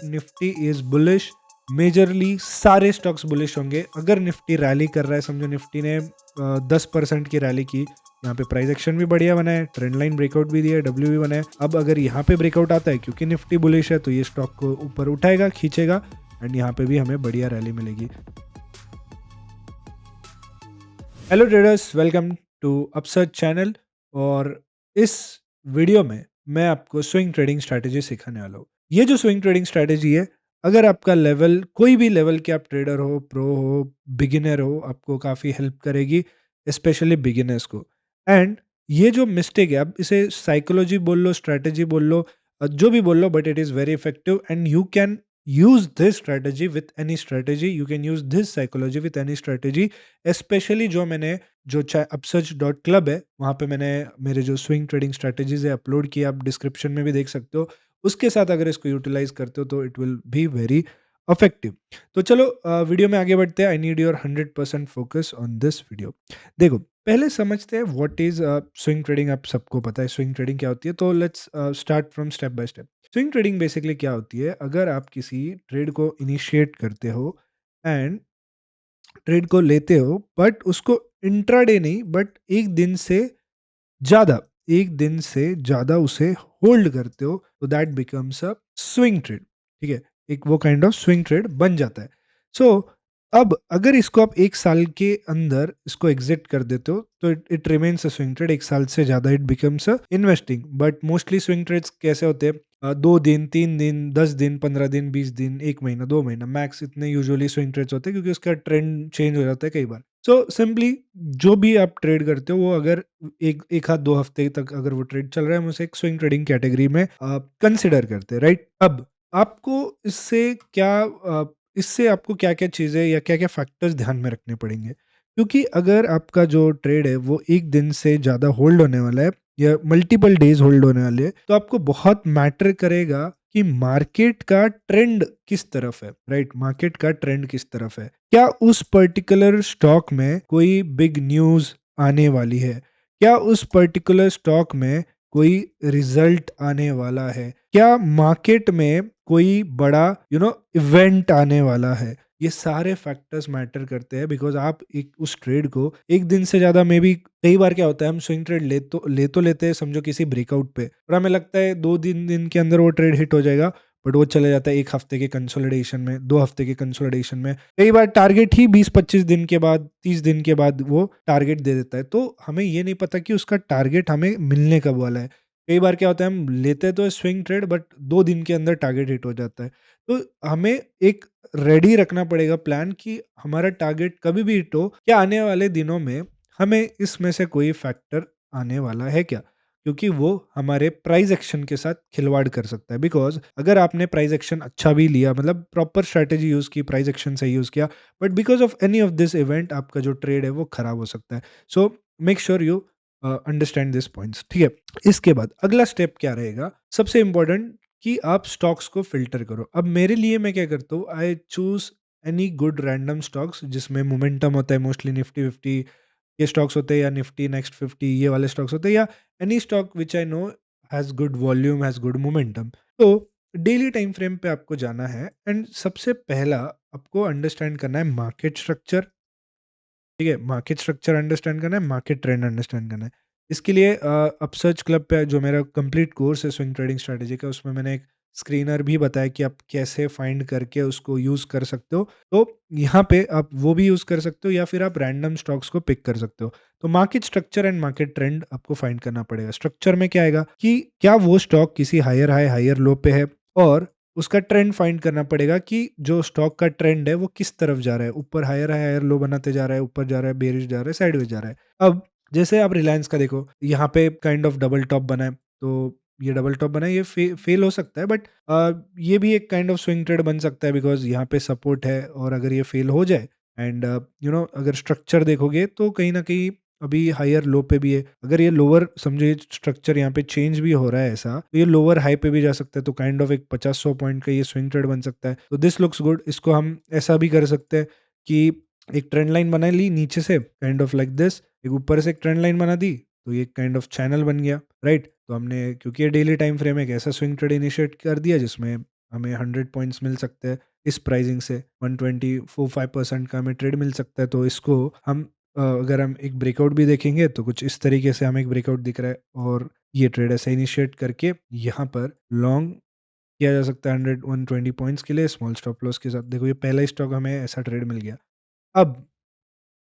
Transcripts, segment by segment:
Nifty is bullish. Majorly सारे stocks bullish होंगे। अगर निफ्टी रैली कर रहा है, समझो निफ्टी ने 10% की रैली की, यहाँ पे प्राइस एक्शन भी बढ़िया बना है, ट्रेंड लाइन ब्रेकआउट भी दिया है, डब्ल्यू भी बना है। अब अगर यहाँ पे ब्रेकआउट आता है क्योंकि निफ्टी बुलिश है, तो ये स्टॉक को ऊपर उठाएगा, खींचेगा, एंड यहाँ पे भी हमें बढ़िया रैली मिलेगी। Hello traders, welcome to Upsurge channel. और इस वीडियो में मैं आपको स्विंग ट्रेडिंग स्ट्रैटेजी सिखाने वाला हूँ। ये जो स्विंग ट्रेडिंग स्ट्रैटेजी है, अगर आपका लेवल कोई भी लेवल के, आप ट्रेडर हो, प्रो हो, बिगिनर हो, आपको काफ़ी हेल्प करेगी, स्पेशली बिगिनर्स को। एंड ये जो मिस्टेक है, आप इसे साइकोलॉजी बोल लो, स्ट्रैटेजी बोल लो, जो भी बोल लो, but it is very effective and you can use this strategy with any strategy, you can use this psychology with any strategy। Specially जो मैंने, जो अपसर्च डॉट क्लब है, वहाँ पे मैंने मेरे जो स्विंग ट्रेडिंग स्ट्रेटेजीज है अपलोड किया, आप डिस्क्रिप्शन में भी देख सकते हो। उसके साथ अगर इसको यूटिलाइज करते हो तो it will be very affective. तो चलो वीडियो में आगे बढ़ते हैं। I need your 100% focus on this video. देखो, पहले समझते हैं व्हाट इज स्विंग ट्रेडिंग। आप सबको पता है स्विंग ट्रेडिंग क्या होती है, तो let's start from step by step. Swing trading basically क्या होती है? अगर आप किसी ट्रेड को इनिशिएट करते हो एंड ट्रेड को लेते हो, बट उसको इंट्राडे नहीं, बट ज़्यादा एक दिन से ज़्यादा उसे होल्ड करते हो, तो that becomes a swing trade. ठीक है, एक वो काइंड ऑफ स्विंग ट्रेड बन जाता है। सो अब अगर इसको आप एक साल के अंदर इसको एग्जिट कर देते हो, तो it remains a swing trade. एक साल से ज़्यादा it becomes a investing. But mostly swing trades कैसे होते हैं? 2 दिन, 3 दिन, 10 दिन, 15 दिन, 20 दिन, 1 महीना, 2 महीना मैक्स, इतने यूजुअली स्विंग ट्रेड्स होते हैं, क्योंकि उसका ट्रेंड चेंज हो जाता है कई बार। सो सिंपली जो भी आप ट्रेड करते हो, वो अगर एक एक हाथ 2 हफ्ते तक अगर वो ट्रेड चल रहा है, हम उसे एक स्विंग ट्रेडिंग कैटेगरी में कंसिडर करते हैं, राइट? अब आपको इससे क्या इससे आपको क्या क्या चीज़ें या क्या क्या फैक्टर्स ध्यान में रखने पड़ेंगे? क्योंकि अगर आपका जो ट्रेड है वो एक दिन से ज़्यादा होल्ड होने वाला है या मल्टीपल डेज होल्ड होने वाले हैं, तो आपको बहुत मैटर करेगा कि मार्केट का ट्रेंड किस तरफ है, राइट? मार्केट का ट्रेंड किस तरफ है? क्या उस पर्टिकुलर स्टॉक में कोई बिग न्यूज़ आने वाली है? क्या उस पर्टिकुलर स्टॉक में कोई रिजल्ट आने वाला है? क्या मार्केट में कोई बड़ा इवेंट आने वाला है? ये सारे फैक्टर्स मैटर करते हैं, बिकॉज आप एक उस ट्रेड को एक दिन से ज्यादा, मे बी कई बार क्या होता है, हम स्विंग ट्रेड ले तो लेते हैं, समझो किसी ब्रेकआउट पे, और हमें लगता है 2 दिन के अंदर वो ट्रेड हिट हो जाएगा, बट वो चले जाता है 1 हफ्ते के कंसोलिडेशन में, 2 हफ्ते के कंसोलिडेशन में। कई बार टारगेट ही 20-25 दिन के बाद, 30 दिन के बाद वो टारगेट दे देता है, तो हमें ये नहीं पता कि उसका टारगेट हमें मिलने कब वाला है। कई बार क्या होता है, हम लेते तो स्विंग ट्रेड, बट 2 दिन के अंदर टारगेट हिट हो जाता है। तो हमें एक रेडी रखना पड़ेगा प्लान कि हमारा टारगेट कभी भी हिट हो, क्या आने वाले दिनों में हमें इसमें से कोई फैक्टर आने वाला है क्या? क्योंकि वो हमारे प्राइस एक्शन के साथ खिलवाड़ कर सकता है। बिकॉज अगर आपने प्राइस एक्शन अच्छा भी लिया, मतलब प्रॉपर स्ट्रेटेजी यूज की, प्राइस एक्शन सही यूज किया, but because of any of this event आपका जो ट्रेड है वो खराब हो सकता है। So make sure you understand this points. ठीक है, इसके बाद अगला स्टेप क्या रहेगा? सबसे इंपॉर्टेंट कि आप स्टॉक्स को फिल्टर करो। अब मेरे लिए मैं क्या करता हूँ, I choose any good random stocks जिसमें मोमेंटम होता है, मोस्टली निफ्टी 50 ये स्टॉक्स होते हैं, या निफ्टी नेक्स्ट 50 ये वाले स्टॉक्स होते हैं, या any stock which I know has good volume, has good momentum. तो डेली टाइम फ्रेम पे आपको जाना है, एंड सबसे पहला आपको अंडरस्टैंड करना है मार्केट स्ट्रक्चर। ठीक है, मार्केट स्ट्रक्चर अंडरस्टैंड करना है, मार्केट ट्रेंड अंडरस्टैंड करना है। इसके लिए अपसर्च क्लब पे जो मेरा कंप्लीट कोर्स है स्विंग ट्रेडिंग स्ट्रेटेजी का, उसमें मैंने एक स्क्रीनर भी बताया कि आप कैसे फाइंड करके उसको यूज़ कर सकते हो। तो यहाँ पे आप वो भी यूज़ कर सकते हो, या फिर आप रैंडम स्टॉक्स को पिक कर सकते हो। तो market structure and market trend आपको फाइंड करना पड़ेगा। स्ट्रक्चर में क्या आएगा कि क्या वो स्टॉक किसी हायर हाई हायर लो पे है, और उसका ट्रेंड फाइंड करना पड़ेगा कि जो स्टॉक का ट्रेंड है वो किस तरफ जा रहा है, ऊपर हायर हायर लो बनाते जा रहा है, ऊपर जा रहा है, बेरिश जा रहा है, साइडवेज जा रहा है। अब जैसे आप रिलायंस का देखो, यहाँ पे काइंड ऑफ डबल टॉप बना है, तो ये डबल टॉप बना है, ये फेल हो सकता है, बट ये भी एक काइंड ऑफ स्विंग ट्रेड बन सकता है, बिकॉज यहाँ पे सपोर्ट है, और अगर ये फेल हो जाए, एंड अगर स्ट्रक्चर देखोगे तो कहीं ना कहीं अभी हायर लो पे भी है। अगर ये लोअर, समझो ये स्ट्रक्चर यहाँ पे चेंज भी हो रहा है ऐसा, तो ये लोअर हाई पे भी जा सकता है, तो काइंड ऑफ एक 50-100 पॉइंट का ये स्विंग ट्रेड बन सकता है। तो दिस लुक्स गुड। इसको हम ऐसा भी कर सकते हैं कि एक ट्रेंड लाइन बना ली नीचे से, काइंड ऑफ लाइक दिस, एक ऊपर से एक ट्रेंड लाइन बना दी, तो ये काइंड ऑफ चैनल बन गया, राइट? तो हमने, क्योंकि ये डेली टाइम फ्रेम है, एक ऐसा स्विंग ट्रेड इनिशिएट कर दिया जिसमें हमें 100 पॉइंट्स मिल सकते हैं इस प्राइसिंग से, 124-5% का हमें ट्रेड मिल सकता है। तो इसको हम अगर हम एक ब्रेकआउट भी देखेंगे तो कुछ इस तरीके से हमें एक ब्रेकआउट दिख रहा है, और ये ट्रेड ऐसे इनिशिएट करके यहाँ पर लॉन्ग किया जा सकता है 100-120 पॉइंट्स के लिए स्मॉल स्टॉप लॉस के साथ। देखो ये पहला स्टॉक हमें ऐसा ट्रेड मिल गया। अब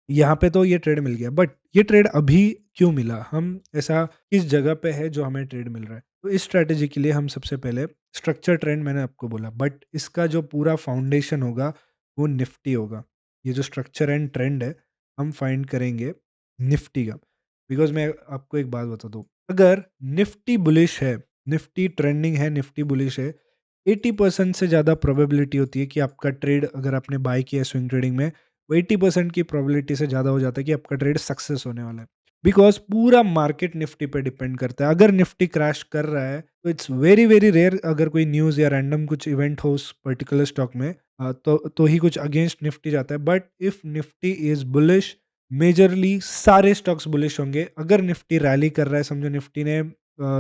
यहाँ पे तो ये ट्रेड मिल गया, बट ये ट्रेड अभी क्यों मिला? हम ऐसा किस जगह पे है जो हमें ट्रेड मिल रहा है? तो इस स्ट्रैटेजी के लिए हम सबसे पहले स्ट्रक्चर ट्रेंड मैंने आपको बोला, बट इसका जो पूरा फाउंडेशन होगा वो निफ्टी होगा। ये जो स्ट्रक्चर एंड ट्रेंड है हम फाइंड करेंगे निफ्टी का। बिकॉज़ मैं आपको एक बात बता दूँ, अगर निफ्टी बुलिश है, निफ्टी ट्रेंडिंग है, निफ्टी बुलिश है, 80% से ज़्यादा प्रोबेबिलिटी होती है कि आपका ट्रेड अगर आपने बाय किया है स्विंग ट्रेडिंग में, वो 80% की प्रोबेबिलिटी से ज़्यादा हो जाता है कि आपका ट्रेड सक्सेस होने वाला है। बिकॉज़ पूरा मार्केट निफ्टी पे डिपेंड करता है। अगर निफ्टी क्रैश कर रहा है तो इट्स वेरी वेरी रेयर, अगर कोई न्यूज़ या रैंडम कुछ इवेंट हो उस पर्टिकुलर स्टॉक में, तो ही कुछ अगेंस्ट निफ्टी जाता है। But if Nifty is bullish, majorly सारे स्टॉक्स बुलिश होंगे। अगर निफ्टी रैली कर रहा है, समझो निफ्टी ने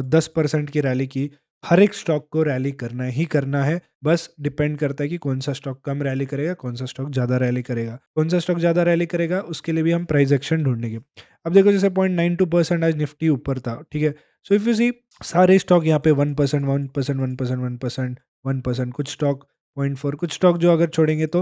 10% की रैली की, हर एक स्टॉक को रैली करना ही करना है। बस डिपेंड करता है कि कौन सा स्टॉक कम रैली करेगा, कौन सा स्टॉक ज़्यादा रैली करेगा। कौन सा स्टॉक ज़्यादा रैली करेगा उसके लिए भी हम प्राइस एक्शन ढूँढेंगे। अब देखो जैसे 0.92% आज निफ्टी ऊपर था, ठीक है? सो इफ यू सी सारे स्टॉक यहाँ पे 1%, 1%, 1%, 1%, 1%, कुछ स्टॉक 0.4, कुछ स्टॉक जो अगर छोड़ेंगे तो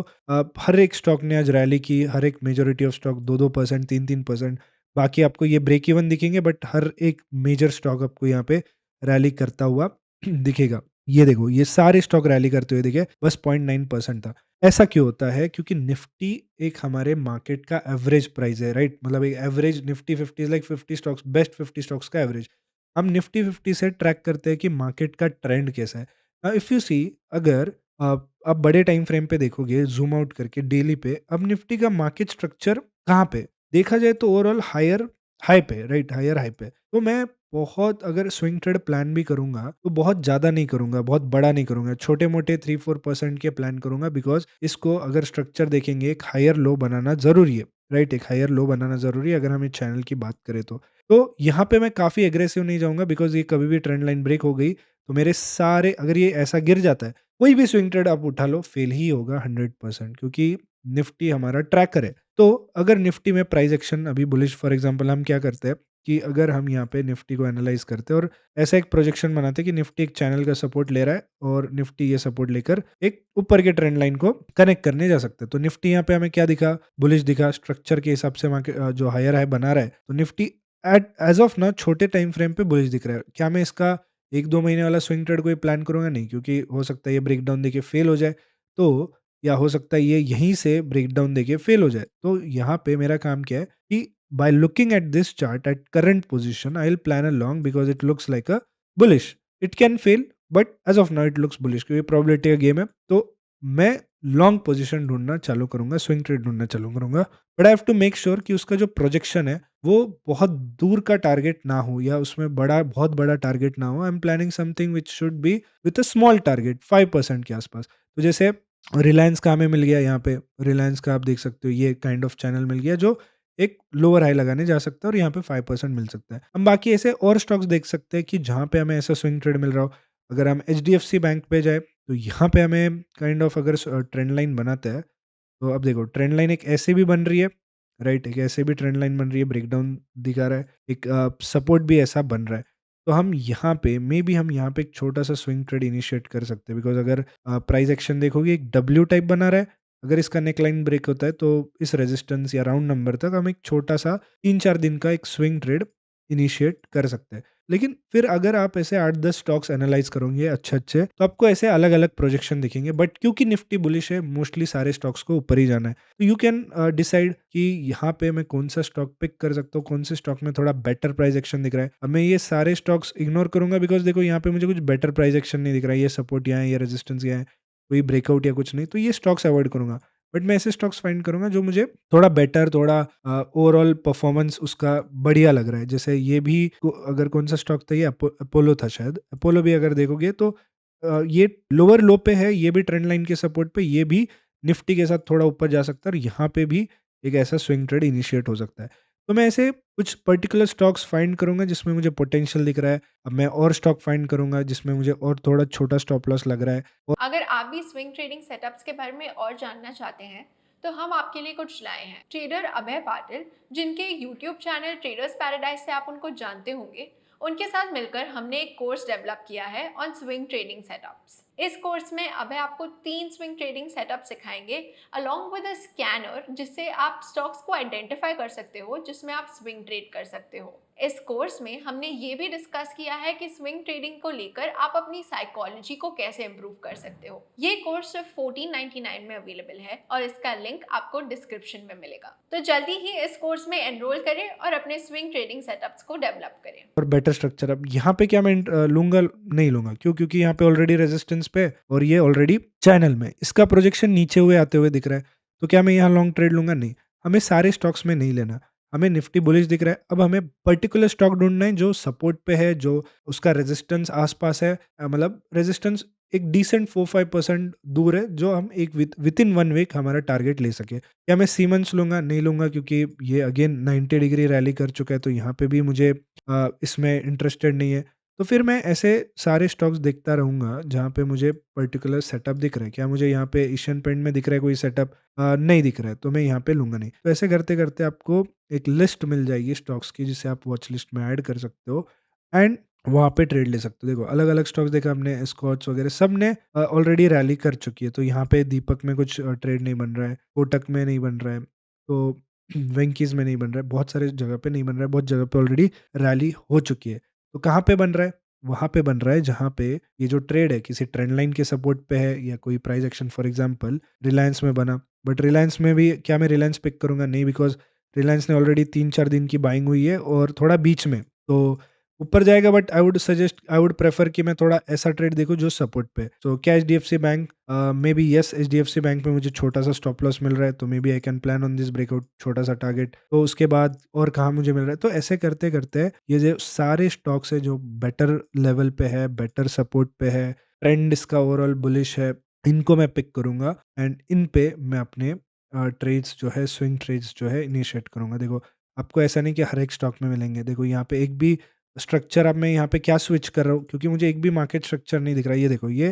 हर एक स्टॉक ने आज रैली की, हर एक मेजॉरिटी ऑफ स्टॉक 2-2%, 3-3%। बाकी आपको ये ब्रेक इवन दिखेंगे, बट हर एक मेजर स्टॉक आपको यहाँ पे रैली करता हुआ दिखेगा। ये देखो ये सारे स्टॉक रैली करते हुए दिखे, बस 0.9% था। ऐसा क्यों होता है? क्योंकि निफ्टी एक हमारे मार्केट का एवरेज प्राइस है, राइट? मतलब एक average Nifty 50 is like 50 stocks, best 50 stocks का एवरेज। हम निफ्टी 50 से ट्रैक करते हैं कि मार्केट का ट्रेंड कैसा है। इफ यू सी, अगर आप बड़े टाइम फ्रेम पे देखोगे जूम आउट करके डेली पे, अब निफ्टी का मार्केट स्ट्रक्चर कहाँ पे देखा जाए तो ओवरऑल हायर हाई पे, राइट? हायर हाई पे। तो मैं बहुत अगर स्विंग ट्रेड प्लान भी करूंगा तो बहुत ज्यादा नहीं करूंगा, बहुत बड़ा नहीं करूंगा, छोटे मोटे 3-4% के प्लान करूंगा। बिकॉज इसको अगर स्ट्रक्चर देखेंगे, एक हायर लो बनाना जरूरी है, राइट? एक हायर लो बनाना जरूरी है अगर हम इस चैनल की बात करें तो यहाँ पे मैं काफी एग्रेसिव नहीं जाऊंगा, बिकॉज ये कभी भी ट्रेंड लाइन ब्रेक हो गई तो मेरे सारे, अगर ये ऐसा गिर जाता है, कोई भी स्विंग ट्रेड आप उठा लो फेल ही होगा 100%, क्योंकि निफ्टी हमारा ट्रैकर है। तो अगर निफ्टी में प्राइस एक्शन अभी बुलिश, फॉर एग्जांपल हम क्या करते हैं कि अगर हम यहाँ पे निफ्टी को एनालाइज करते हैं और ऐसा एक प्रोजेक्शन बनाते हैं कि निफ्टी एक चैनल का सपोर्ट ले रहा है और निफ्टी ये सपोर्ट लेकर एक ऊपर के ट्रेंड लाइन को कनेक्ट करने जा सकते हैं। तो निफ्टी यहाँ पे हमें क्या दिखा? बुलिश दिखा, स्ट्रक्चर के हिसाब से वहाँ जो हायर हाई बना रहा है, तो निफ्टी एट एज ऑफ ना छोटे टाइम फ्रेम पे बुलिश दिख रहा है। क्या मैं इसका 1-2 महीने वाला स्विंग ट्रेड कोई प्लान करूंगा? नहीं, क्योंकि हो सकता है ये ब्रेकडाउन देके फेल हो जाए, तो या हो सकता है ये यहीं से ब्रेकडाउन देके फेल हो जाए। तो यहाँ पे मेरा काम क्या है कि by looking at this chart at current position, I'll plan a long because it looks like a bullish. It can fail, but as of now it looks bullish क्योंकि probability का गेम है। तो मैं लॉन्ग पोजीशन ढूंढना चालू करूंगा, swing trade ढूंढना चालू करूंगा, but I have to make sure कि उसका जो प्रोजेक्शन है वो बहुत दूर का टारगेट ना हो, या उसमें बहुत बड़ा टारगेट ना हो। I am planning something which should be with a small target 5% के आसपास। तो जैसे रिलायंस का हमें मिल गया, यहाँ पे रिलायंस का आप देख सकते हो ये काइंड ऑफ चैनल मिल गया जो एक लोअर हाई लगाने जा सकता है और यहाँ पे 5% मिल सकता है। हम बाकी ऐसे और स्टॉक्स देख सकते हैं कि जहाँ पे हमें ऐसा स्विंग ट्रेड मिल रहा हो। अगर हम HDFC बैंक पे जाए तो यहाँ पे हमें काइंड ऑफ अगर ट्रेंड लाइन बनाते हैं, तो अब देखो ट्रेंड लाइन एक ऐसे भी बन रही है, राइट? एक ऐसे भी ट्रेंड लाइन बन रही है, ब्रेकडाउन दिखा रहा है, एक सपोर्ट भी ऐसा बन रहा है। तो हम यहाँ पे मे बी हम यहाँ पे एक छोटा सा स्विंग ट्रेड इनिशिएट कर सकते हैं। बिकॉज अगर प्राइस एक्शन देखोगे एक डब्ल्यू टाइप बना रहा है, अगर इसका नेकलाइन ब्रेक होता है तो इस रेजिस्टेंस या राउंड नंबर तक हम एक छोटा सा 3-4 दिन का एक स्विंग ट्रेड इनिशिएट कर सकते हैं। लेकिन फिर अगर आप ऐसे 8-10 स्टॉक्स एनालाइज करोगे अच्छे अच्छे, तो आपको ऐसे अलग अलग प्रोजेक्शन दिखेंगे। बट क्योंकि निफ्टी बुलिश है, मोस्टली सारे स्टॉक्स को ऊपर ही जाना है, तो यू कैन डिसाइड कि यहाँ पे मैं कौन सा स्टॉक पिक कर सकता हूँ, कौन से स्टॉक में थोड़ा बेटर प्राइस एक्शन दिख रहा है। अब मैं ये सारे स्टॉक्स इग्नोर करूंगा बिकॉज देखो यहाँ पे मुझे कुछ बेटर प्राइस एक्शन नहीं दिख रहा है, ये सपोर्ट यहाँ है, ये रेजिस्टेंस यहाँ है, कोई ब्रेकआउट या कुछ नहीं, तो ये स्टॉक्स अवॉइड करूंगा। बट मैं ऐसे स्टॉक्स फाइंड करूंगा जो मुझे थोड़ा बेटर, थोड़ा ओवरऑल परफॉर्मेंस उसका बढ़िया लग रहा है। जैसे ये भी अगर कौन सा स्टॉक था, ये अपोलो था शायद। अपोलो भी अगर देखोगे तो ये लोअर लो पे है, ये भी ट्रेंड लाइन के सपोर्ट पे, ये भी निफ्टी के साथ थोड़ा ऊपर जा सकता है और यहाँ पे भी एक ऐसा स्विंग ट्रेड इनिशिएट हो सकता है। तो मैं ऐसे कुछ पर्टिकुलर स्टॉक्स फाइंड करूँगा जिसमें मुझे पोटेंशियल दिख रहा है। अब मैं और स्टॉक फाइंड करूँगा जिसमें मुझे और थोड़ा छोटा स्टॉप लॉस लग रहा है। और अगर आप भी स्विंग ट्रेडिंग सेटअप्स के बारे में और जानना चाहते हैं तो हम आपके लिए कुछ लाए हैं। ट्रेडर अभय पाटिल, जिनके यूट्यूब चैनल ट्रेडर्स पैराडाइज से आप उनको जानते होंगे, उनके साथ मिलकर हमने एक कोर्स डेवलप किया है ऑन स्विंग ट्रेडिंग सेटअप्स। इस कोर्स में अभय आपको 3 स्विंग ट्रेडिंग सेटअप सिखाएंगे अलोंग विद अ स्कैनर, जिससे आप स्टॉक्स को आइडेंटिफाई कर सकते हो जिसमें आप स्विंग ट्रेड कर सकते हो। इस कोर्स में हमने ये भी डिस्कस किया है कि स्विंग ट्रेडिंग को लेकर आप अपनी साइकोलॉजी को कैसे इंप्रूव कर सकते हो। ये कोर्स सिर्फ 1499 में अवेलेबल है और इसका लिंक आपको डिस्क्रिप्शन में मिलेगा। तो जल्दी ही इस कोर्स में एनरोल करें और अपने स्विंग ट्रेडिंग सेटअप्स को डेवलप करें। Better structure. अब यहाँ पे क्या मैं लूँगा नहीं लूँगा, क्यों? क्योंकि यहाँ पे ऑलरेडी रेजिस्टेंस पे है और ये ऑलरेडी चैनल में, इसका प्रोजेक्शन नीचे हुए आते हुए दिख रहा है। तो क्या मैं यहाँ लॉन्ग ट्रेड लूँगा? नहीं। हमें सारे स्टॉक्स में नहीं लेना। हमें निफ्टी बुलिश दिख रहा है, अब हमें पर्टिकुलर स्टॉक ढूँढना है जो सपोर्ट पे है, जो उसका रेजिस्टेंस आस-पास है, मतलब रेजिस्टेंस एक डिसेंट 4-5% दूर है, जो हम एक विथिन 1 वीक हमारा टारगेट ले सके। क्या मैं सीमेंस लूँगा? नहीं लूँगा, क्योंकि ये अगेन 90 डिग्री रैली कर चुका है, तो यहाँ पे भी मुझे इसमें इंटरेस्टेड नहीं है। तो फिर मैं ऐसे सारे स्टॉक्स देखता रहूँगा जहाँ पे मुझे पर्टिकुलर सेटअप दिख रहा है। क्या मुझे यहाँ पे एशियन पेंट में दिख रहा है कोई सेटअप? नहीं दिख रहा है, तो मैं यहाँ पे लूँगा नहीं। तो ऐसे करते-करते आपको एक लिस्ट मिल जाएगी स्टॉक्स की, जिसे आप वॉच लिस्ट में ऐड कर सकते हो एंड वहाँ पे ट्रेड ले सकते हो। देखो, अलग-अलग स्टॉक्स देखा हमने, स्कॉच वगैरह सब ने ऑलरेडी रैली कर चुकी है। तो यहाँ पे दीपक में कुछ ट्रेड नहीं बन रहा है, कोटक में नहीं बन रहा है, तो वेंकीज़ में नहीं बन रहा है, बहुत सारे जगह पे नहीं बन रहा है, बहुत जगह पे ऑलरेडी रैली हो चुकी है। तो कहाँ पे बन रहा है? वहाँ पे बन रहा है जहाँ पे ये जो ट्रेड है किसी ट्रेंड लाइन के सपोर्ट पे है या कोई price action, for example Reliance में बना। बट रिलायंस में भी क्या मैं रिलायंस पिक करूँगा? नहीं, बिकॉज़ रिलायंस ने ऑलरेडी 3-4 दिन की बाइंग हुई है और थोड़ा बीच में, तो ऊपर जाएगा, बट आई वुड प्रेफर कि मैं थोड़ा ऐसा ट्रेड देखूँ जो सपोर्ट पे है। तो क्या HDFC bank, may be yes, HDFC bank में मुझे छोटा सा स्टॉप लॉस मिल रहा है, तो maybe I can plan on this breakout, छोटा सा टारगेट। तो उसके बाद और कहाँ मुझे मिल रहा है? तो ऐसे करते करते ये जो सारे स्टॉक्स है जो बेटर लेवल पे है, बेटर सपोर्ट पे है, ट्रेंड इसका ओवरऑल बुलिश है, इनको मैं पिक करूंगा एंड इन पे मैं अपने ट्रेड्स जो है, स्विंग ट्रेड्स जो है, इनिशिएट करूंगा। देखो, आपको ऐसा नहीं कि हर एक स्टॉक में मिलेंगे। देखो, यहाँ पे एक भी स्ट्रक्चर, अब मैं यहाँ पे क्या स्विच कर रहा हूँ, क्योंकि मुझे एक भी मार्केट स्ट्रक्चर नहीं दिख रहा है। ये देखो, ये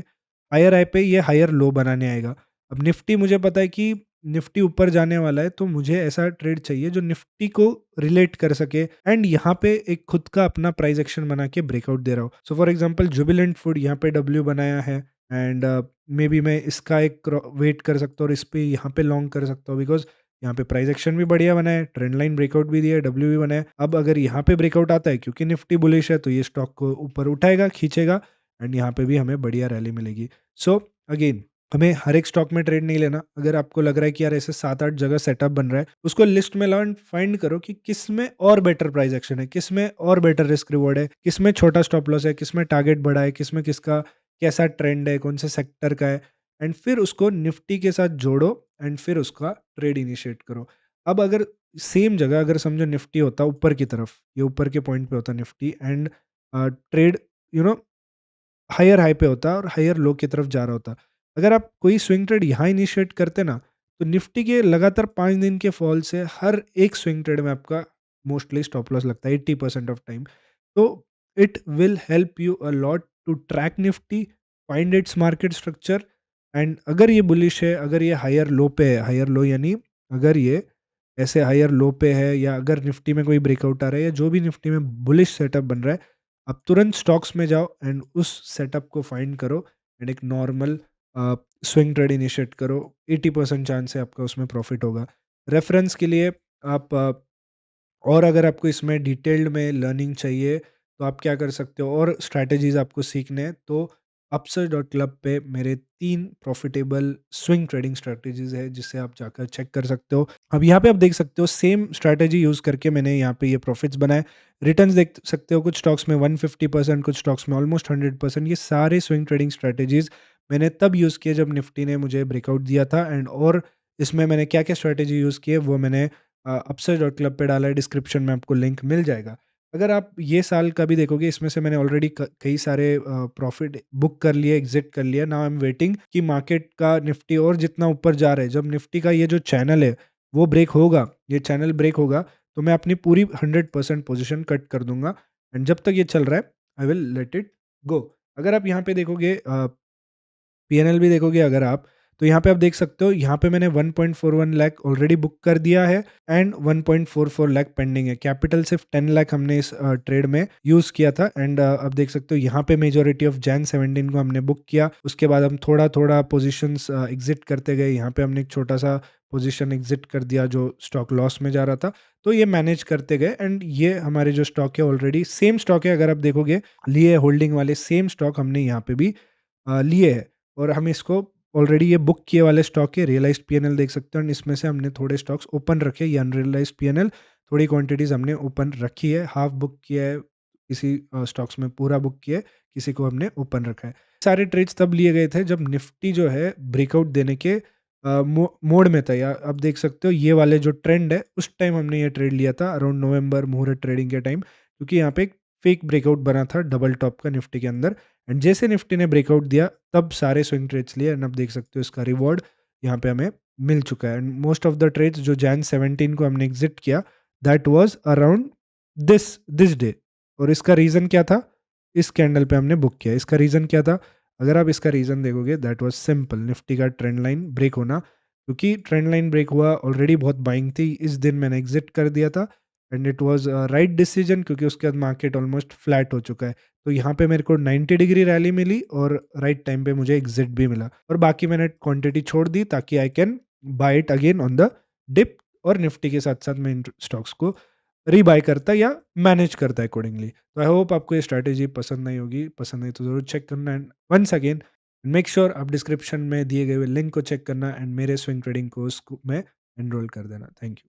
हायर हाई पे ये हायर लो बनाने आएगा। अब निफ्टी, मुझे पता है कि निफ्टी ऊपर जाने वाला है, तो मुझे ऐसा ट्रेड चाहिए जो निफ्टी को रिलेट कर सके एंड यहाँ पे एक खुद का अपना प्राइस एक्शन बना के ब्रेकआउट दे रहा हूँ। So for example Jubilant food यहाँ पे डब्ल्यू बनाया है एंड मे बी मैं इसका एक वेट कर सकता हूँ और इस पे यहाँ पे लॉन्ग कर सकता हूँ, बिकॉज यहाँ पे प्राइस एक्शन भी बढ़िया बना है, ट्रेंड लाइन ब्रेकआउट भी दिया है, डब्ल्यू भी बना है। अब अगर यहाँ पे ब्रेकआउट आता है, क्योंकि निफ्टी बुलिश है, तो ये स्टॉक को ऊपर उठाएगा, खींचेगा एंड यहाँ पे भी हमें बढ़िया रैली मिलेगी। सो अगेन, हमें हर एक स्टॉक में ट्रेड नहीं लेना। अगर आपको लग रहा है कि यार ऐसे 7-8 जगह सेटअप बन रहा है, उसको लिस्ट में लाओ एंड फाइंड करो कि किस में और बेटर प्राइस एक्शन है, किस में और बेटर रिस्क रिवॉर्ड है, किस में छोटा स्टॉप लॉस है, किस में टारगेट बड़ा है, किस में किसका कैसा ट्रेंड है, कौन से सेक्टर का है, एंड फिर उसको निफ्टी के साथ जोड़ो एंड फिर उसका ट्रेड इनिशिएट करो। अब अगर सेम जगह, अगर समझो निफ्टी होता ऊपर की तरफ, ये ऊपर के पॉइंट पे होता Nifty and trade you know higher high पे होता और हायर लो की तरफ जा रहा होता। अगर आप कोई स्विंग ट्रेड यहाँ इनिशिएट करते ना, तो निफ्टी के लगातार 5 दिन के फॉल से हर एक स्विंग ट्रेड में आपका मोस्टली स्टॉप लॉस लगता है 80% ऑफ टाइम। तो it will help you a lot to track Nifty, find its market structure and अगर ये बुलिश है, अगर ये हायर लो पे है, हायर लो यानी अगर ये ऐसे हायर लो पे है, या अगर निफ्टी में कोई ब्रेकआउट आ रहा है, या जो भी निफ्टी में बुलिश सेटअप बन रहा है, आप तुरंत स्टॉक्स में जाओ एंड उस सेटअप को फाइंड करो एंड एक नॉर्मल स्विंग ट्रेड इनिशिएट करो। 80% चांस है आपका उसमें प्रॉफिट होगा। रेफरेंस के लिए आप और अगर आपको इसमें डिटेल्ड में लर्निंग चाहिए, तो आप क्या कर सकते हो, और स्ट्रैटेजीज आपको सीखने हैं, तो upsurge.club पे मेरे 3 प्रॉफिटेबल स्विंग ट्रेडिंग स्ट्रैटेजीज है, जिससे आप जाकर चेक कर सकते हो। अब यहाँ पे आप देख सकते हो सेम स्ट्रैटेजी यूज़ करके मैंने यहाँ पे ये प्रॉफिट्स बनाए। रिटर्न्स देख सकते हो, कुछ स्टॉक्स में 150%, कुछ स्टॉक्स में ऑलमोस्ट 100%। ये सारे स्विंग ट्रेडिंग स्ट्रैटेजीज मैंने तब यूज़ किए जब निफ्टी ने मुझे ब्रेकआउट दिया था एंड और इसमें मैंने क्या-क्या स्ट्रैटेजी यूज़ की है वो मैंने upsurge.club पे डाला है, डिस्क्रिप्शन में आपको लिंक मिल जाएगा। अगर आप ये साल का भी देखोगे, इसमें से मैंने ऑलरेडी कई सारे प्रॉफिट बुक कर लिए, एग्जिट कर लिया। नाउ आई एम वेटिंग कि मार्केट का निफ्टी और जितना ऊपर जा रहा है, जब निफ्टी का ये जो चैनल है वो ब्रेक होगा, ये चैनल ब्रेक होगा, तो मैं अपनी पूरी 100% पोजीशन कट कर दूंगा एंड जब तक ये चल रहा है I will let it go. अगर आप यहाँ पे देखोगे पीएनएल भी देखोगे अगर आप, तो यहाँ पे आप देख सकते हो, यहाँ पे मैंने 1.41 लाख ऑलरेडी बुक कर दिया है एंड 1.44 लाख पेंडिंग है। कैपिटल सिर्फ 10 लाख हमने इस ट्रेड में यूज किया था एंड अब देख सकते हो यहाँ पे मेजोरिटी ऑफ जैन 17 को हमने बुक किया। उसके बाद हम थोड़ा थोड़ा पोजिशन एग्जिट करते गए। यहाँ पे हमने एक छोटा सा पोजीशन एग्जिट कर दिया जो स्टॉक लॉस में जा रहा था, तो ये मैनेज करते गए एंड ये हमारे जो स्टॉक है ऑलरेडी सेम स्टॉक है। अगर आप देखोगे लिए होल्डिंग वाले सेम स्टॉक हमने यहाँ पे भी लिए है और हम इसको ऑलरेडी ये बुक किए वाले स्टॉक है। रियलाइज्ड पीएनएल देख सकते हो, इसमें से हमने थोड़े स्टॉक्स ओपन रखे, ये अनरियलाइज्ड पीएनएल थोड़ी क्वांटिटीज हमने ओपन रखी है, हाफ बुक किया है, किसी स्टॉक्स में पूरा बुक किया है, किसी को हमने ओपन रखा है। सारे ट्रेड्स तब लिए गए थे जब निफ्टी जो है ब्रेकआउट देने के मोड में था। या आप देख सकते हो ये वाले जो ट्रेंड है उस टाइम हमने ये ट्रेड लिया था अराउंड नवंबर मुहूर्त ट्रेडिंग के टाइम, क्योंकि यहाँ पे एक फेक ब्रेकआउट बना था डबल टॉप का निफ्टी के अंदर एंड जैसे निफ्टी ने ब्रेकआउट दिया तब सारे स्विंग ट्रेड्स लिए एंड अब देख सकते हो इसका रिवॉर्ड यहाँ पे हमें मिल चुका है। And most of the trades जो जैन 17 को हमने एग्जिट किया that was around this day. और इसका रीज़न क्या था, इस कैंडल पे हमने बुक किया। इसका रीज़न क्या था, अगर आप इसका रीज़न देखोगे दैट वाज सिंपल, निफ्टी का ट्रेंड लाइन ब्रेक होना। क्योंकि ट्रेंड लाइन ब्रेक हुआ, ऑलरेडी बहुत बाइंग थी, इस दिन मैंने एग्जिट कर दिया था and it was right decision, क्योंकि उसके बाद मार्केट ऑलमोस्ट फ्लैट हो चुका है। तो यहाँ पे मेरे को 90 डिग्री रैली मिली और राइट टाइम पे मुझे एग्जिट भी मिला और बाकी मैंने क्वांटिटी छोड़ दी ताकि I can buy it again on the dip. और निफ्टी के साथ साथ मैं इन स्टॉक्स को रीबाय करता या मैनेज करता अकॉर्डिंगली। तो आई होप आपको ये स्ट्रैटेजी पसंद नहीं होगी, पसंद नहीं तो ज़रूर चेक करना and once again make sure आप डिस्क्रिप्शन में दिए गए लिंक को चेक करना एंड मेरे स्विंग ट्रेडिंग कोर्स में एनरोल कर देना। Thank you.